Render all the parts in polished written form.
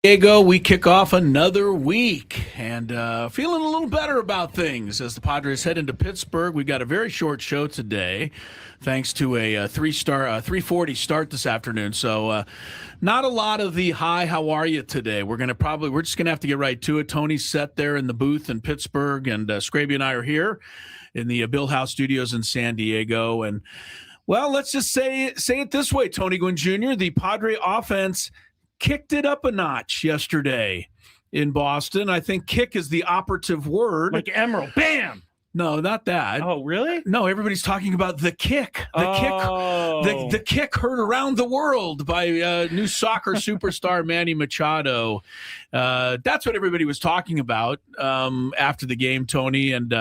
Diego, we kick off another week and feeling a little better about things as the Padres head into Pittsburgh. We've got a very short show today, thanks to a 3:40 start this afternoon. So not a lot of the hi, how are you today? We're just gonna have to get right to it. Tony's set there in the booth in Pittsburgh, and Scraby and I are here in the Bill House Studios in San Diego. And well, let's just say it this way, Tony Gwynn Jr., the Padre offense kicked it up a notch yesterday in Boston. I think kick is the operative word. Like Emerald. Bam! No, not that. Oh, really? No, everybody's talking about the kick. The kick heard around the world by new soccer superstar Manny Machado. That's what everybody was talking about after the game, Tony. And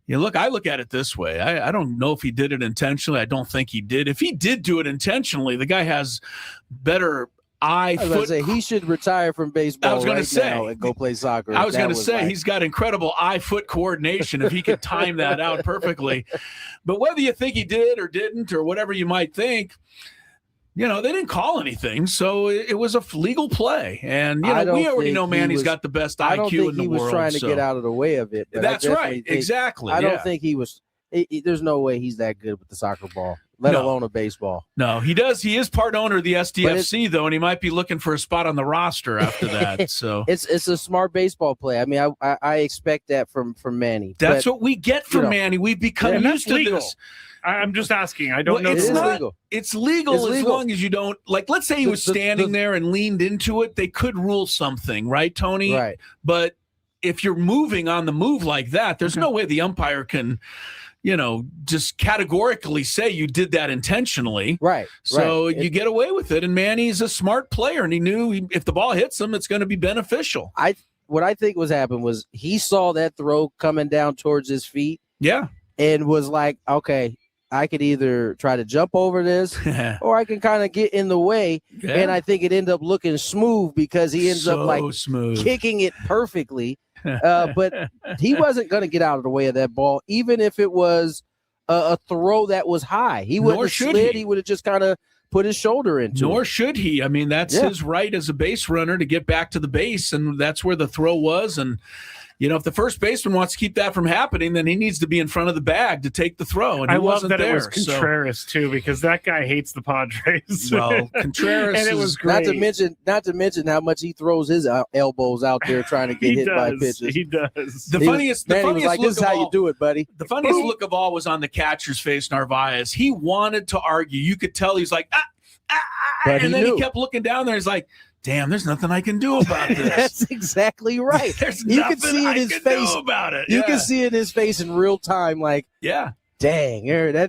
look, I look at it this way. I don't know if he did it intentionally. I don't think he did. If he did do it intentionally, the guy has better he should retire from baseball. I was going to say now and go play soccer. I was going to say he's got incredible eye-foot coordination if he could time that out perfectly. But whether you think he did or didn't or whatever you might think, they didn't call anything, so it was a legal play. And we already know Manny's got the best IQ in the world. I don't think he was trying to get out of the way of it. That's right, exactly. I don't think he was. There's no way he's that good with the soccer ball, let alone a baseball. No, he does. He is part owner of the SDFC, though, and he might be looking for a spot on the roster after that. So it's a smart baseball play. I mean, I expect that from Manny. That's what we get from Manny. We've become used to this. I'm just asking. I don't know. It's legal. It's legal as long as you don't let's say he was standing there and leaned into it. They could rule something, right, Tony? Right. But if you're moving on the move like that, there's no way the umpire can just categorically say you did that intentionally. Right. So you get away with it. And Manny's a smart player, and he knew if the ball hits him, it's going to be beneficial. What I think happened was he saw that throw coming down towards his feet. Yeah. And was like, okay, I could either try to jump over this or I can kind of get in the way. Yeah. And I think it ended up looking smooth because he ends up kicking it perfectly. But he wasn't going to get out of the way of that ball, even if it was a throw that was high. He wouldn't have slid. He would have just kind of put his shoulder into it. Nor should he. I mean, that's his right as a base runner to get back to the base, and that's where the throw was. And if the first baseman wants to keep that from happening, then he needs to be in front of the bag to take the throw. And I love that it was Contreras too, because that guy hates the Padres. Well, Contreras, and it was great. Not to mention how much he throws his elbows out there trying to get hit by pitches. He does. The funniest was look like, this is how you do it, buddy. The funniest look of all was on the catcher's face, Narvaez. He wanted to argue. You could tell he's like, and then he kept looking down there. He's like, damn, there's nothing I can do about this. That's exactly right. You can see in his face about it. You can see in his face in real time, like, dang,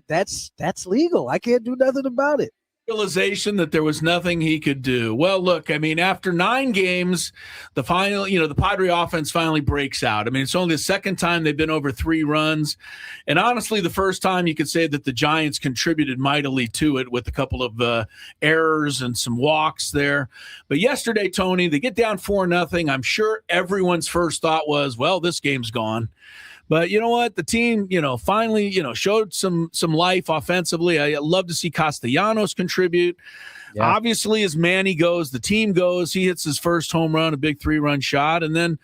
that's legal. I can't do nothing about it. Realization that there was nothing he could do. Well, look, I mean, after 9 games, the Padre offense finally breaks out. I mean, it's only the second time they've been over 3 runs. And honestly, the first time you could say that the Giants contributed mightily to it with a couple of errors and some walks there. But yesterday, Tony, they get down 4-0. I'm sure everyone's first thought was, well, this game's gone. But you know what? The team, finally, showed some life offensively. I love to see Castellanos contribute. Yeah. Obviously, as Manny goes, the team goes. He hits his first home run, a big 3-run shot. And then,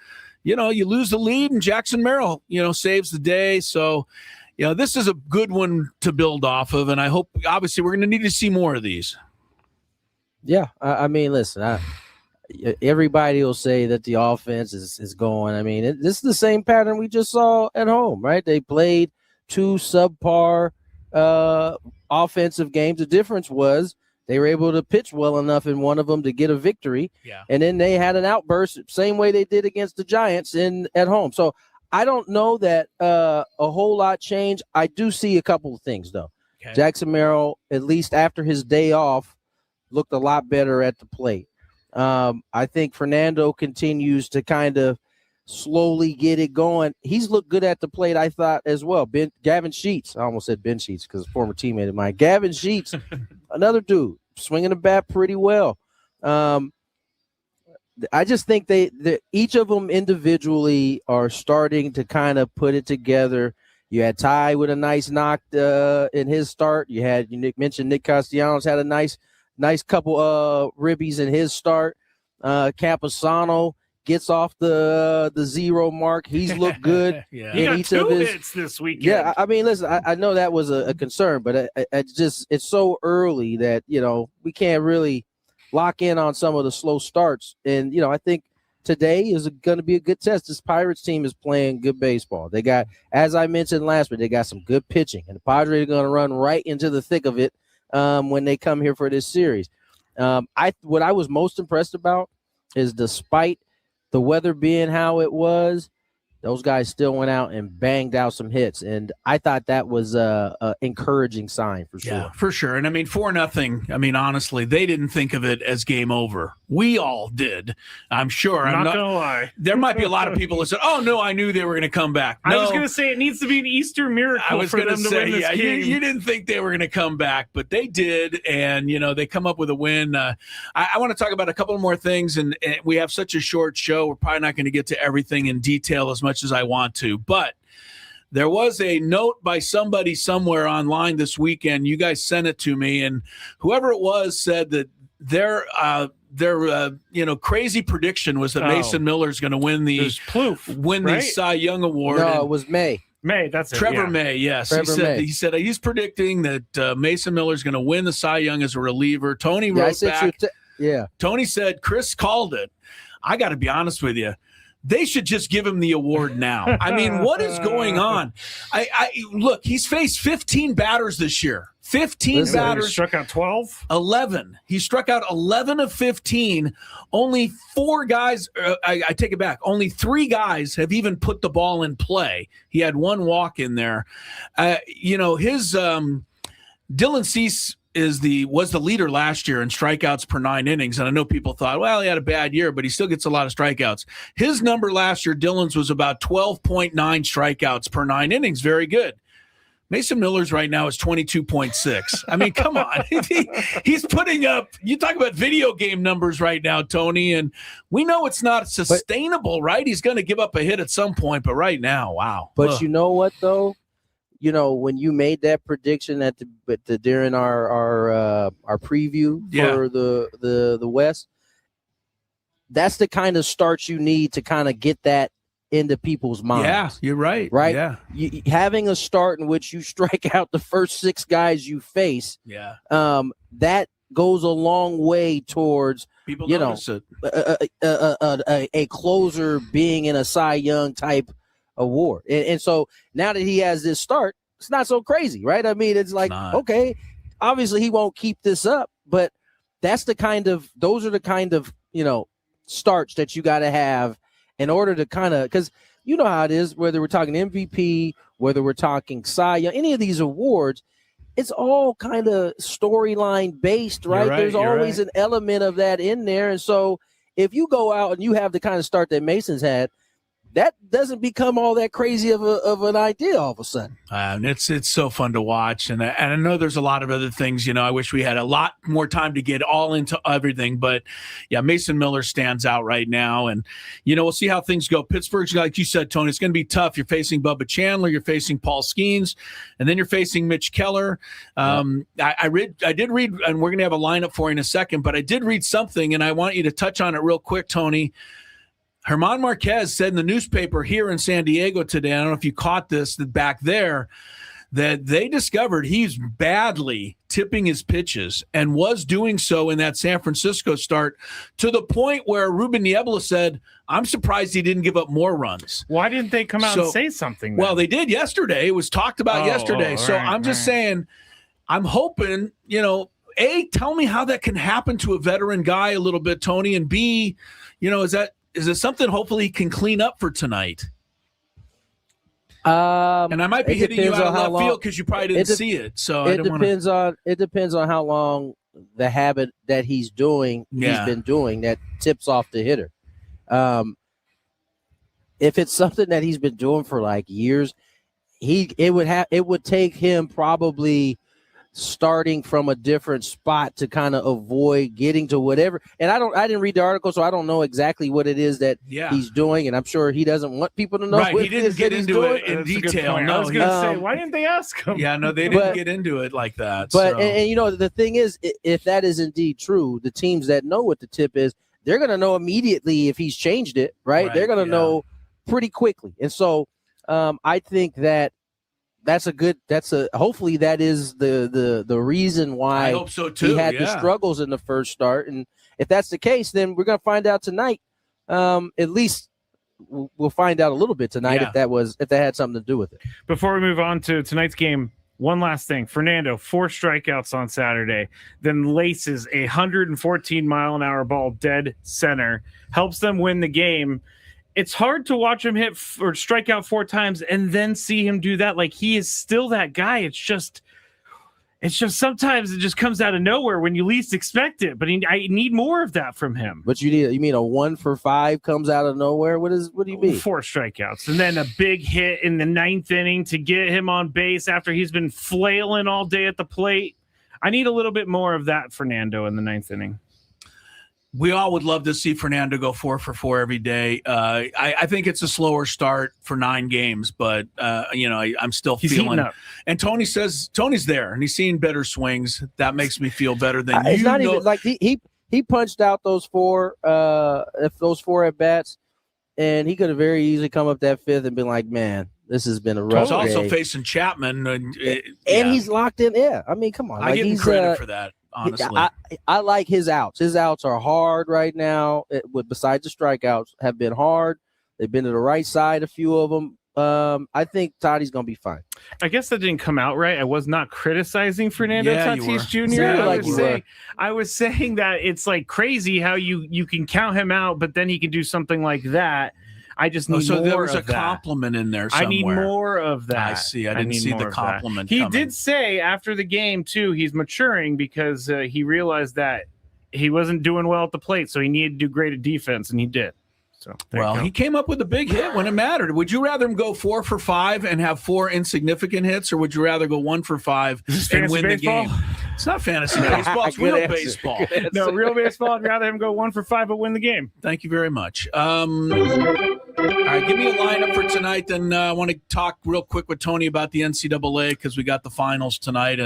you lose the lead, and Jackson Merrill, saves the day. So, this is a good one to build off of. And I hope, obviously, we're going to need to see more of these. Yeah. I mean, listen, everybody will say that the offense is going. I mean, this is the same pattern we just saw at home, right? They played 2 subpar offensive games. The difference was they were able to pitch well enough in one of them to get a victory. Yeah. And then they had an outburst, same way they did against the Giants at home. So I don't know that a whole lot changed. I do see a couple of things, though. Okay. Jackson Merrill, at least after his day off, looked a lot better at the plate. I think Fernando continues to kind of slowly get it going. He's looked good at the plate, I thought, as well. Gavin Sheets. I almost said Ben Sheets because a former teammate of mine. Gavin Sheets, another dude, swinging the bat pretty well. I just think each of them individually are starting to kind of put it together. You had Ty with a nice knock in his start. You mentioned Nick Castellanos had a nice couple ribbies in his start. Camposano gets off the 0 mark. He's looked good. He got 2 hits this weekend. Yeah, I mean, listen, I know that was a concern, but it's so early that, we can't really lock in on some of the slow starts. And, I think today is going to be a good test. This Pirates team is playing good baseball. They got, as I mentioned last week, they got some good pitching. And the Padres are going to run right into the thick of it when they come here for this series. What I was most impressed about is despite the weather being how it was, those guys still went out and banged out some hits, and I thought that was a encouraging sign for sure. Yeah, for sure. And I mean, 4-0. I mean, honestly, they didn't think of it as game over. We all did. I'm sure. I'm not gonna lie. There might be a lot of people that said, "Oh no, I knew they were going to come back." No, I was going to say it needs to be an Easter miracle for them to win this game. You didn't think they were going to come back, but they did, and they come up with a win. I want to talk about a couple more things, and we have such a short show. We're probably not going to get to everything in detail as much as I want to, but there was a note by somebody somewhere online this weekend. You guys sent it to me, and whoever it was said that their crazy prediction was that Mason Miller is going to win the Cy Young Award. No, it was May. That's it. Trevor May, yes. He said he's predicting that Mason Miller is going to win the Cy Young as a reliever. Tony wrote back. Tony said Chris called it. I got to be honest with you. They should just give him the award now. I mean, what is going on? Look, he's faced 15 batters this year. 15 batters. He struck out 12? 11. He struck out 11 of 15. Only 4 guys, I take it back, only 3 guys have even put the ball in play. He had 1 walk in there. His Dylan Cease was the leader last year in strikeouts per 9 innings. And I know people thought, well, he had a bad year, but he still gets a lot of strikeouts. His number last year, Dylan's, was about 12.9 strikeouts per 9 innings. Very good. Mason Miller's right now is 22.6. I mean, come on. He's putting up, you talk about video game numbers right now, Tony, and we know it's not sustainable, right? He's going to give up a hit at some point, but right now, wow. But you know what, though? When you made that prediction during our preview for the West, that's the kind of starts you need to kind of get that into people's minds. Yeah, you're right. Right? Yeah. Having a start in which you strike out the first 6 guys you face, that goes a long way towards people notice it. A closer being in a Cy Young type award. And so now that he has this start, it's not so crazy, right? I mean, it's like, okay, obviously he won't keep this up, but those are the kind of, starts that you got to have in order to kind of, because you know how it is, whether we're talking MVP, whether we're talking Cy Young, any of these awards, it's all kind of storyline based, right? There's always an element of that in there. And so if you go out and you have the kind of start that Mason's had, that doesn't become all that crazy of an idea all of a sudden. It's so fun to watch. And I know there's a lot of other things, I wish we had a lot more time to get all into everything. But, yeah, Mason Miller stands out right now. And, we'll see how things go. Pittsburgh's, like you said, Tony, it's going to be tough. You're facing Bubba Chandler. You're facing Paul Skeens. And then you're facing Mitch Keller. I did read, and we're going to have a lineup for you in a second, but I did read something, and I want you to touch on it real quick, Tony. German Marquez said in the newspaper here in San Diego today, I don't know if you caught this, that back there, that they discovered he's badly tipping his pitches and was doing so in that San Francisco start to the point where Ruben Niebla said, I'm surprised he didn't give up more runs. Why didn't they come out and say something then? Well, they did yesterday. It was talked about yesterday. So I'm just saying, I'm hoping, A, tell me how that can happen to a veteran guy a little bit, Tony, and B, is it something hopefully he can clean up for tonight? And I might be hitting you out of left field because you probably didn't see it. So it depends on how long the habit that he's been doing that tips off the hitter. If it's something that he's been doing for like years, it would take him probably starting from a different spot to kind of avoid getting to whatever. And I didn't read the article, so I don't know exactly what it is that he's doing. And I'm sure he doesn't want people to know. Right, he didn't get into it in detail. No, I was going to say, why didn't they ask him? Yeah, no, they didn't get into it like that. But and the thing is, if that is indeed true, the teams that know what the tip is, they're going to know immediately if he's changed it, right? They're going to know pretty quickly. And so I think hopefully that is the reason why I hope so too. He had the struggles in the first start. And if that's the case, then we're going to find out tonight. At least we'll find out a little bit tonight if that had something to do with it. Before we move on to tonight's game, one last thing. Fernando, 4 strikeouts on Saturday, then laces a 114-mile-an-hour ball dead center, helps them win the game. It's hard to watch him hit or strike out 4 times and then see him do that. Like, he is still that guy. It's just sometimes it just comes out of nowhere when you least expect it. But I need more of that from him. But you mean a 1 for 5 comes out of nowhere? What do you mean? 4 strikeouts and then a big hit in the 9th inning to get him on base after he's been flailing all day at the plate. I need a little bit more of that, Fernando, in the 9th inning. We all would love to see Fernando go 4 for 4 every day. I think it's a slower start for 9 games, but I'm still feeling it. And Tony says Tony's there and he's seeing better swings. That makes me feel better than it's not even like he punched out those 4 at bats, and he could have very easily come up that 5th and been like, man, this has been a rough day. He's also facing Chapman, and he's locked in. Yeah, I mean, come on, I give him credit for that. Honestly, I like his outs. His outs are hard right now. Besides the strikeouts, have been hard. They've been to the right side, a few of them. I think Toddy's going to be fine. I guess that didn't come out right. I was not criticizing Fernando Tatis Jr. I was saying that it's like crazy how you can count him out, but then he can do something like that. I just need more of that. So there was a compliment in there somewhere. I need more of that. I see. I didn't see the compliment He coming. did say after the game, too, he's maturing because he realized that he wasn't doing well at the plate, so he needed to do great at defense, and he did. So he came up with a big hit when it mattered. Would you rather him go 4 for 5 and have 4 insignificant hits, or would you rather go 1 for 5 and win baseball? The game? It's not fantasy baseball. It's real baseball. No, real baseball. I'd rather him go 1 for 5 but win the game. Thank you very much. All right, give me a lineup for tonight. Then I want to talk real quick with Tony about the NCAA because we got the finals tonight.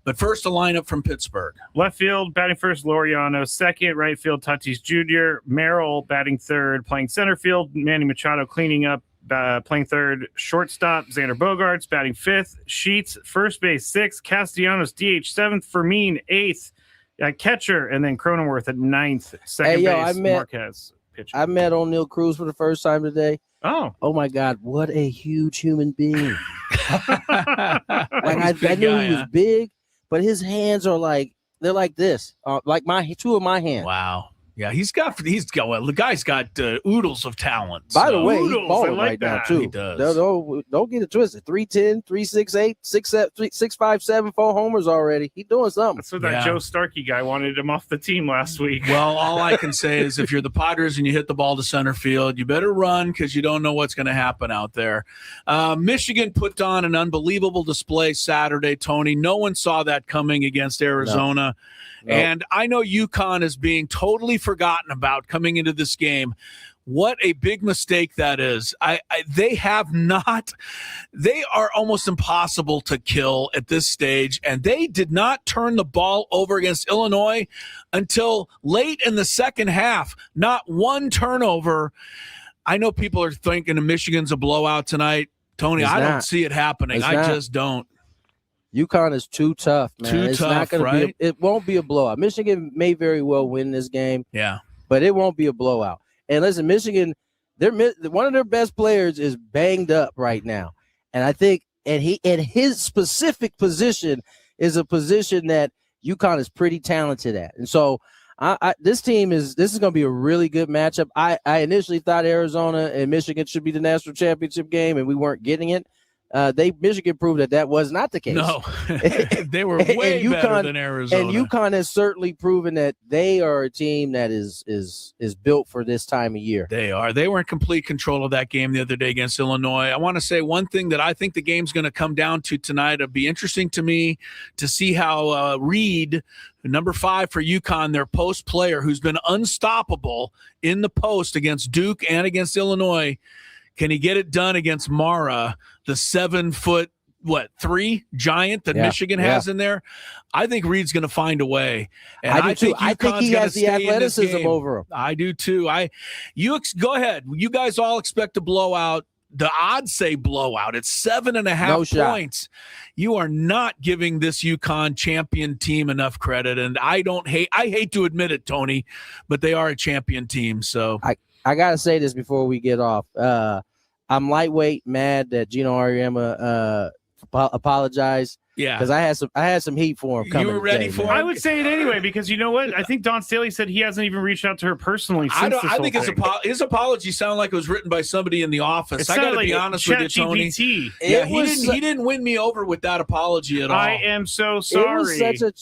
But first, a lineup from Pittsburgh. Left field, batting first, Laureano. Second, right field, Tatis Jr. Merrill batting third, playing center field. Manny Machado cleaning up, playing third. Shortstop, Xander Bogaerts batting fifth. Sheets, first base, sixth. Castellanos, DH, seventh. Fermin, eighth. Catcher, and then Cronenworth at ninth. Second base, Marquez. Pitcher. I met O'Neal Cruz for the first time today. Oh my God, what a huge human being! I knew he was big, but his hands are they're like this, like two of my hands. Wow. Yeah, the guy's got oodles of talent. By the way, he's balling right now too. He does. Don't get it twisted. 310, 368, 6'5", 7, 4 homers already. He's doing something. That's what that Joe Starkey guy wanted him off the team last week. Well, all I can say is if you're the Padres and you hit the ball to center field, you better run because you don't know what's going to happen out there. Michigan put on an unbelievable display Saturday, Tony. No one saw that coming against Arizona. No. And I know UConn is being totally forgotten about coming into this game. What a big mistake that is. They are almost impossible to kill at this stage, and they did not turn the ball over against Illinois until late in the second half. Not one turnover. I know people are thinking Michigan's a blowout tonight. Tony, I don't see it happening. I just don't. UConn is too tough, man. It's not going to be. It won't be a blowout. Michigan may very well win this game. Yeah, but it won't be a blowout. And listen, Michigan, one of their best players is banged up right now, and I think, and his specific position is a position that UConn is pretty talented at, and so this is going to be a really good matchup. I initially thought Arizona and Michigan should be the national championship game, and we weren't getting it. Michigan proved that was not the case. No, they were way better than Arizona. And UConn has certainly proven that they are a team that is built for this time of year. They are. They were in complete control of that game the other day against Illinois. I want to say one thing that I think the game's going to come down to tonight. It'll be interesting to me to see how Reed, number 5 for UConn, their post player who's been unstoppable in the post against Duke and against Illinois, can he get it done against Mara, the 7-foot 3 giant that Michigan has in there. I think Reed's going to find a way. And I do too. I think he has the athleticism over him. I do too. Go ahead. You guys all expect a blowout. The odds say blowout. It's 7.5 points. You are not giving this UConn champion team enough credit. And I hate to admit it, Tony, but they are a champion team. So I got to say this before we get off. I'm lightweight mad that Gino Auriemma apologized. Yeah, because I had some heat for him coming. You were ready for him? I would say it anyway, because you know what? I think Don Staley said he hasn't even reached out to her personally since I think his apology sounded like it was written by somebody in the office. I got to be honest with you, Tony. Yeah, he didn't win me over with that apology at all. I am so sorry. It was such a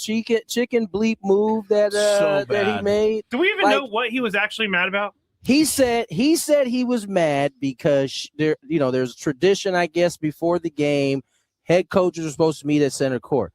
chicken bleep move that he made. Do we even know what he was actually mad about? He said he was mad because there's tradition, I guess, before the game. Head coaches are supposed to meet at center court.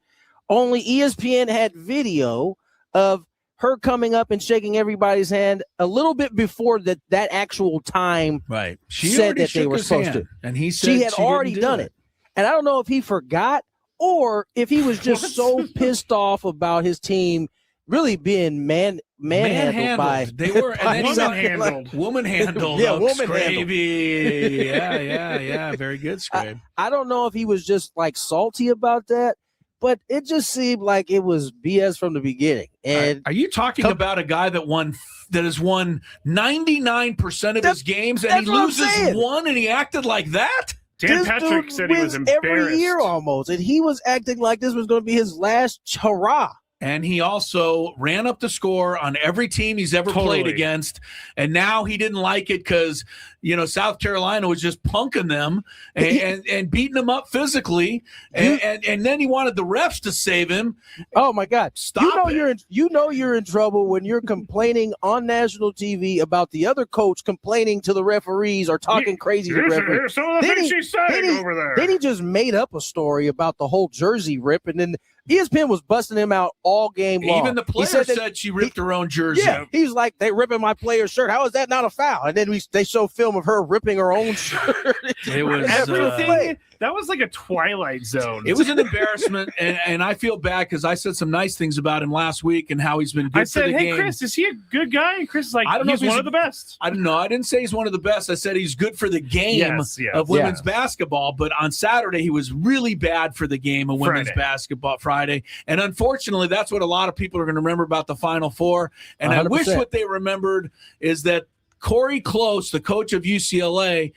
Only ESPN had video of her coming up and shaking everybody's hand a little bit before that actual time. Right. She said that they were supposed to. And he said she had already done it. And I don't know if he forgot or if he was just so pissed off about his team really being manhandled by. They were woman handled. Yeah, woman handled. Yeah. Very good, Scrabe. I don't know if he was just like salty about that, but it just seemed like it was BS from the beginning. And are you talking about a guy that has won 99% of his games and he loses one and he acted like that? Dan Patrick said he was embarrassed every year almost, and he was acting like this was going to be his last hurrah. And he also ran up the score on every team he's ever played against. And now he didn't like it because, South Carolina was just punking them and beating them up physically. And then he wanted the refs to save him. Oh, my God. Stop it. You're in trouble when you're complaining on national TV about the other coach complaining to the referees or talking crazy to referees. Then he just made up a story about the whole jersey rip, and then ESPN was busting him out all game long. Even the player said she ripped her own jersey. Yeah, he's like, they ripping my player's shirt. How is that not a foul? And then they show film of her ripping her own shirt. It was everything. That was like a Twilight Zone. It was an embarrassment, and I feel bad because I said some nice things about him last week and how he's been good for the game. I said, hey, Chris, is he a good guy? And Chris is like, he's one of the best. I don't know. I didn't say he's one of the best. I said he's good for the game of women's basketball. But on Saturday, he was really bad for the game of women's basketball Friday. And unfortunately, that's what a lot of people are going to remember about the Final Four. And 100%. I wish what they remembered is that Corey Close, the coach of UCLA,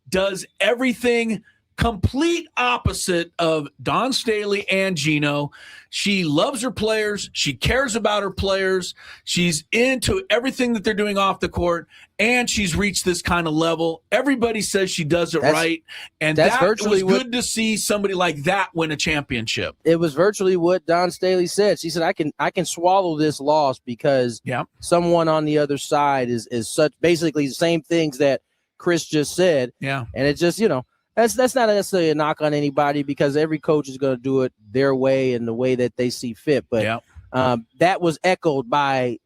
does everything complete opposite of Don Staley and Gino. She loves her players. She cares about her players. She's into everything that they're doing off the court, and she's reached this kind of level. Everybody says she does it right, and that was good to see somebody like that win a championship. It was virtually what Don Staley said. She said, I can swallow this loss because someone on the other side is such basically the same things that Chris just said. Yeah. And it just, that's not necessarily a knock on anybody because every coach is going to do it their way and the way that they see fit. But that was echoed by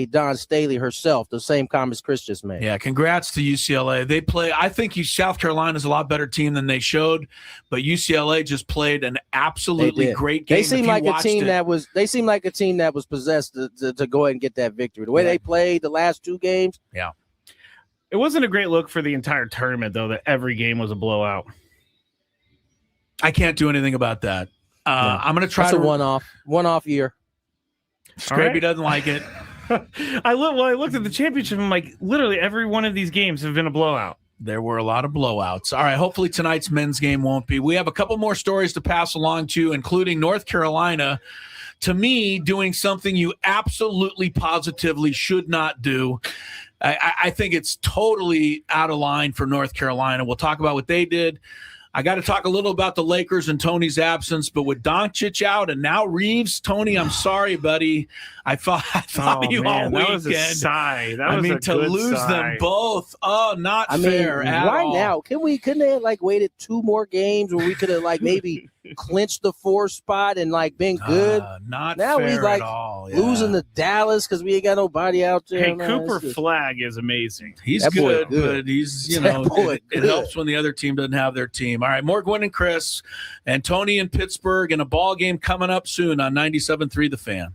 Don Staley herself, the same comments Chris just made. Yeah, congrats to UCLA. They play. I think South Carolina is a lot better team than they showed, but UCLA just played an absolutely great game. They seem like a team that was. They seem like a team that was possessed to go ahead and get that victory. The way they played the last two games. Yeah. It wasn't a great look for the entire tournament, though, that every game was a blowout. I can't do anything about that. I'm going to try to one-off year. Scraby doesn't like it. I looked at the championship. I'm like, literally every one of these games have been a blowout. There were a lot of blowouts. All right, hopefully tonight's men's game won't be. We have a couple more stories to pass along to you, including North Carolina, to me, doing something you absolutely positively should not do. I think it's totally out of line for North Carolina. We'll talk about what they did. I got to talk a little about the Lakers and Tony's absence, but with Doncic out and now Reeves, Tony, I'm sorry, buddy. I thought you all weekend. That was a sigh. To lose them both. Oh, not fair at right all. Now, couldn't they have waited 2 more games where we could have maybe clinched the 4 spot and like been good. Not now fair we like at all. losing to Dallas because we ain't got nobody out there. Hey, man. Cooper It's just- Flag is amazing. He's That boy good, good. but he's, you That know, boy it good. helps when the other team doesn't have their team. All right, more Gwynn and Chris and Tony in Pittsburgh and a ball game coming up soon on 97.3 The Fan.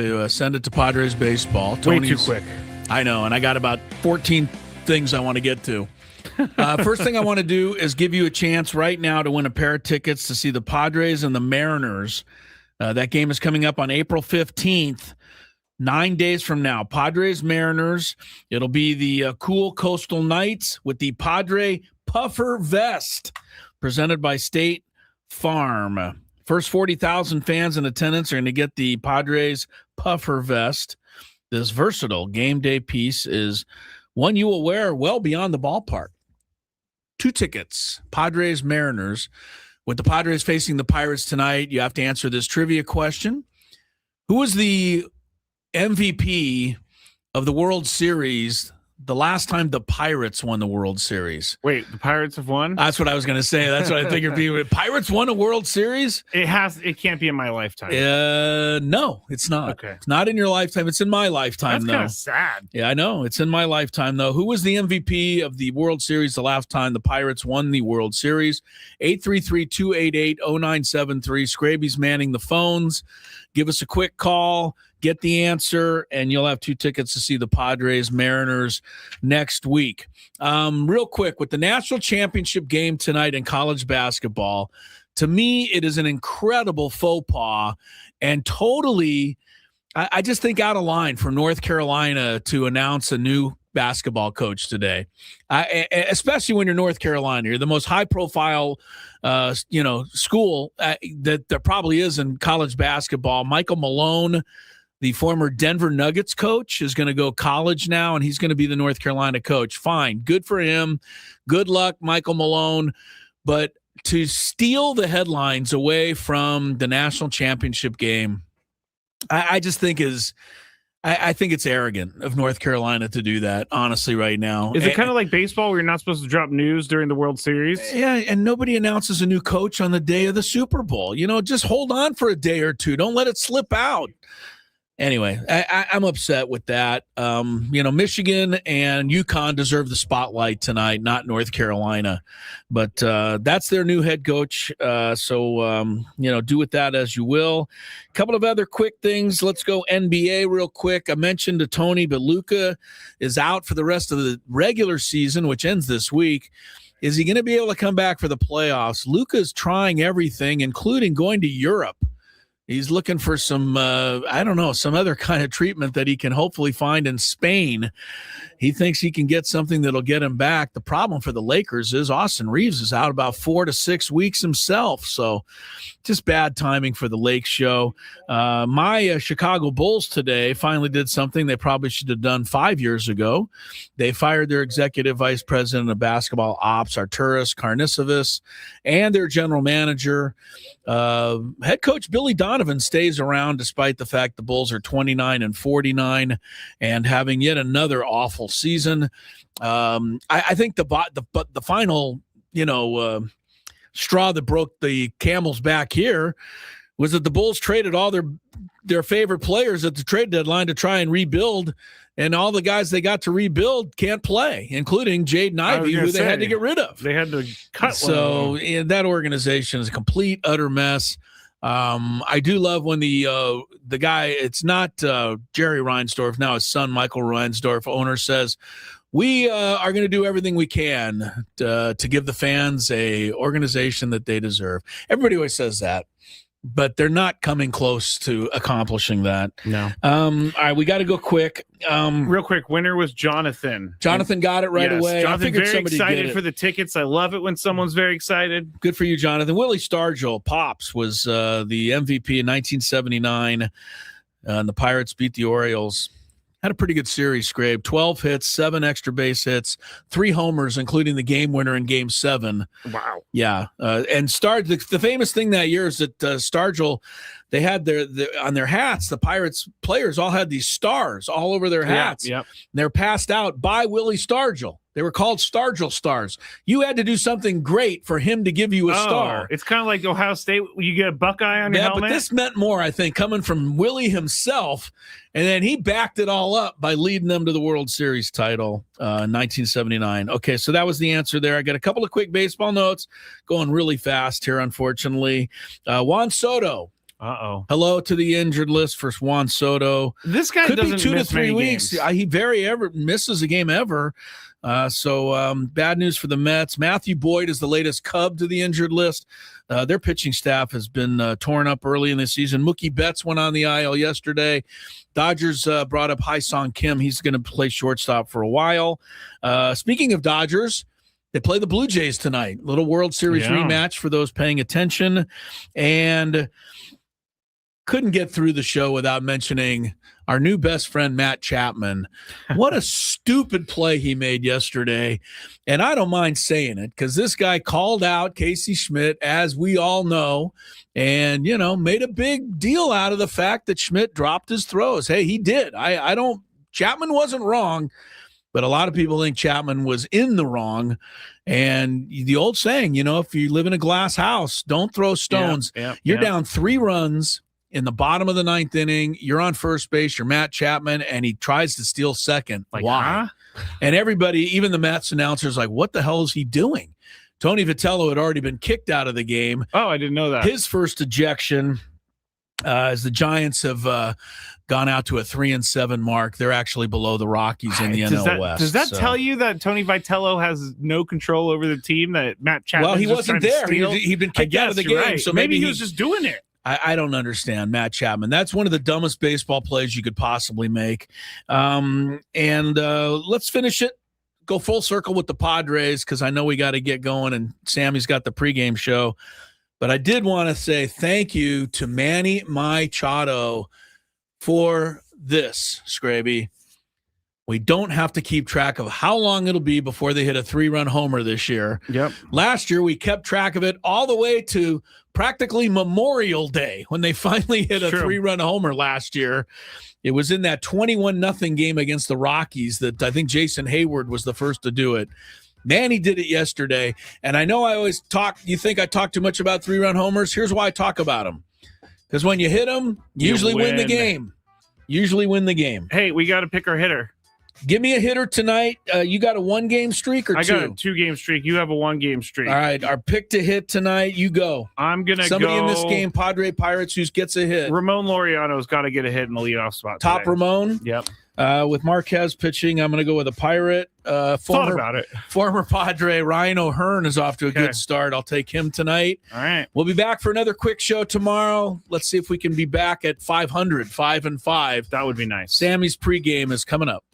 to send it to Padres baseball. Way too quick. I know, and I got about 14 things I want to get to. First thing I want to do is give you a chance right now to win a pair of tickets to see the Padres and the Mariners. That game is coming up on April 15th, 9 days from now. Padres, Mariners. It'll be the cool Coastal Knights with the Padre Puffer Vest presented by State Farm. First 40,000 fans in attendance are going to get the Padres Puffer Vest. This versatile game day piece is one you will wear well beyond the ballpark. 2 tickets, Padres, Mariners. With the Padres facing the Pirates tonight, you have to answer this trivia question. Who was the MVP of the World Series the last time the Pirates won the World Series? Wait, the Pirates have won? That's what I was going to say. That's what I figured people. Pirates won a World Series? It can't be in my lifetime. No, it's not. Okay. It's not in your lifetime. It's in my lifetime, That's though. kind of sad. Yeah, I know. It's in my lifetime, though. Who was the MVP of the World Series the last time the Pirates won the World Series? 833-288-0973. Scraby's manning the phones. Give us a quick call. Get the answer, and you'll have 2 tickets to see the Padres Mariners next week. Real quick, with the national championship game tonight in college basketball, to me, it is an incredible faux pas and totally, I just think, out of line for North Carolina to announce a new basketball coach today, especially when you're North Carolina. You're the most high-profile school that there probably is in college basketball. Michael Malone, the former Denver Nuggets coach, is going to go college now, and he's going to be the North Carolina coach. Fine. Good for him. Good luck, Michael Malone. But to steal the headlines away from the national championship game, I just think I think it's arrogant of North Carolina to do that, honestly, right now. Is it kind of like baseball where you're not supposed to drop news during the World Series? Yeah, and nobody announces a new coach on the day of the Super Bowl. Just hold on for a day or two. Don't let it slip out. Anyway, I'm upset with that. Michigan and UConn deserve the spotlight tonight, not North Carolina. But that's their new head coach. So do with that as you will. A couple of other quick things. Let's go NBA real quick. I mentioned to Tony, but Luka is out for the rest of the regular season, which ends this week. Is he going to be able to come back for the playoffs? Luka is trying everything, including going to Europe. He's looking for some, some other kind of treatment that he can hopefully find in Spain. He thinks he can get something that'll get him back. The problem for the Lakers is Austin Reeves is out about 4 to 6 weeks himself. So just bad timing for the Lake show. My Chicago Bulls today finally did something they probably should have done 5 years ago. They fired their executive vice president of basketball ops, Arturas Karnisovas, and their general manager. Head coach Billy Donovan stays around despite the fact the Bulls are 29-49 and having yet another awful season. I think the final, straw that broke the camel's back here was that the Bulls traded all their favorite players at the trade deadline to try and rebuild, and all the guys they got to rebuild can't play, including Jaden Ivey, who they had to get rid of. They had to cut. So that organization is a complete, utter mess. I do love when the guy, it's not Jerry Reinsdorf, now his son Michael Reinsdorf, owner, says, we are going to do everything we can to give the fans a organization that they deserve. Everybody always says that, but they're not coming close to accomplishing that. No. All right, we got to go quick. Real quick, winner was Jonathan. Jonathan got it right away. Jonathan, I figured very somebody excited for the tickets. I love it when someone's very excited. Good for you, Jonathan. Willie Stargell, Pops, was the MVP in 1979, and the Pirates beat the Orioles. Had a pretty good series, Scrape. 12 hits, 7 extra base hits, 3 homers, including the game winner in Game 7. Wow. Yeah. And the famous thing that year is that Stargell, they had their on their hats, the Pirates players all had these stars all over their hats. Yep. They're passed out by Willie Stargell. They were called Stargell stars. You had to do something great for him to give you a star. It's kind of like Ohio State. You get a Buckeye on your helmet. Yeah, but this meant more, I think, coming from Willie himself. And then he backed it all up by leading them to the World Series title in 1979. Okay, so that was the answer there. I got a couple of quick baseball notes going really fast here, unfortunately. Juan Soto Uh-oh. Hello to the injured list for Juan Soto. This guy could doesn't be 2 to miss 3 many weeks. games. He very ever misses a game ever. So bad news for the Mets. Matthew Boyd is the latest Cub to the injured list. Their pitching staff has been torn up early in the season. Mookie Betts went on the IL yesterday. Dodgers brought up Hai-Song Kim. He's going to play shortstop for a while. Speaking of Dodgers, they play the Blue Jays tonight. Little World Series rematch for those paying attention. And couldn't get through the show without mentioning our new best friend, Matt Chapman. What a stupid play he made yesterday. And I don't mind saying it because this guy called out Casey Schmidt, as we all know, and, made a big deal out of the fact that Schmidt dropped his throws. Hey, he did. Chapman wasn't wrong, but a lot of people think Chapman was in the wrong. And the old saying, if you live in a glass house, don't throw stones. You're down 3 runs in the bottom of the 9th inning. You're on first base. You're Matt Chapman, and he tries to steal second. Why? Huh? And everybody, even the Mets announcers, like, what the hell is he doing? Tony Vitello had already been kicked out of the game. Oh, I didn't know that. His first ejection, as the Giants have gone out to a 3-7 mark. They're actually below the Rockies in the NL West. Does that tell you that Tony Vitello has no control over the team, that Matt Chapman? Well, he wasn't there. He'd been kicked out of the game. Right. So maybe he was just doing it. I don't understand Matt Chapman. That's one of the dumbest baseball plays you could possibly make. Let's finish it. Go full circle with the Padres because I know we got to get going, and Sammy's got the pregame show. But I did want to say thank you to Manny Machado for this, Scraby. We don't have to keep track of how long it'll be before they hit a 3-run homer this year. Yep. Last year, we kept track of it all the way to practically Memorial Day when they finally hit a 3-run homer last year. It was in that 21-0 game against the Rockies that I think Jason Hayward was the first to do it. Manny did it yesterday. And I know I always talk, you think I talk too much about 3-run homers? Here's why I talk about them. Because when you hit them, you usually win the game. Usually win the game. Hey, we got to pick our hitter. Give me a hitter tonight. You got a 1-game streak or 2? I got a 2-game streak. You have a 1-game streak. All right. Our pick to hit tonight. You go. I'm going to go. Somebody in this game, Padre Pirates, who gets a hit. Ramon Laureano's got to get a hit in the leadoff spot. Top today. Ramon? Yep. With Marquez pitching, I'm going to go with a Pirate. Thought about it. Former Padre Ryan O'Hearn is off to a good start. I'll take him tonight. All right. We'll be back for another quick show tomorrow. Let's see if we can be back at 500, 5-5. That would be nice. Sammy's pregame is coming up.